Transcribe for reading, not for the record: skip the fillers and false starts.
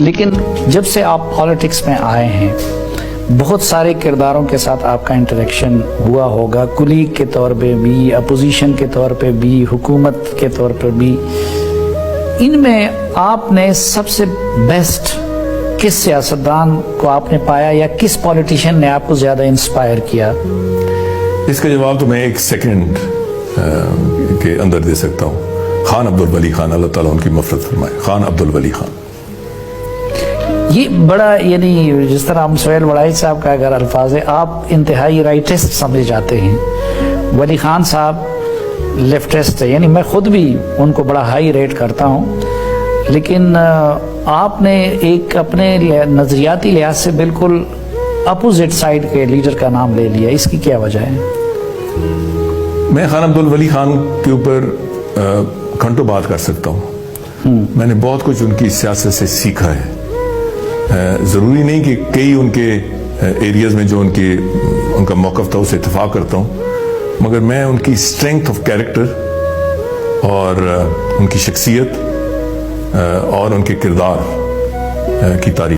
لیکن جب سے آپ پالیٹکس میں آئے ہیں بہت سارے کرداروں کے ساتھ آپ کا انٹریکشن ہوا ہوگا، کولیگ کے طور پہ بھی، اپوزیشن کے طور پہ بھی، حکومت کے طور پر بھی. ان میں آپ نے سب سے بیسٹ کس سیاستدان کو آپ نے پایا یا کس پولیٹیشین نے آپ کو زیادہ انسپائر کیا؟ اس کا جواب تو میں ایک سیکنڈ کے اندر دے سکتا ہوں. خان عبدالولی خان، اللہ تعالیٰ ان کی مغفرت فرمائے. خان عبدالولی خان یہ بڑا، یعنی جس طرح ہم سہیل وڑائی صاحب کا اگر الفاظ ہے، آپ انتہائی رائٹسٹ سمجھے جاتے ہیں. ولی خان صاحب لیفٹسٹ ہے، یعنی میں خود بھی ان کو بڑا ہائی ریٹ کرتا ہوں، لیکن آپ نے ایک اپنے نظریاتی لحاظ سے بالکل اپوزٹ سائیڈ کے لیڈر کا نام لے لیا. اس کی کیا وجہ ہے؟ میں خان عبدالولی خان کے اوپر گھنٹوں بات کر سکتا ہوں. میں نے بہت کچھ ان کی سیاست سے سیکھا ہے. ضروری نہیں کہ کئی ان کے ایریاز میں جو ان کا موقف تھا اسے اتفاق کرتا ہوں، مگر میں ان کی اسٹرینتھ آف کیریکٹر اور ان کی شخصیت اور ان کے کردار کی تعریف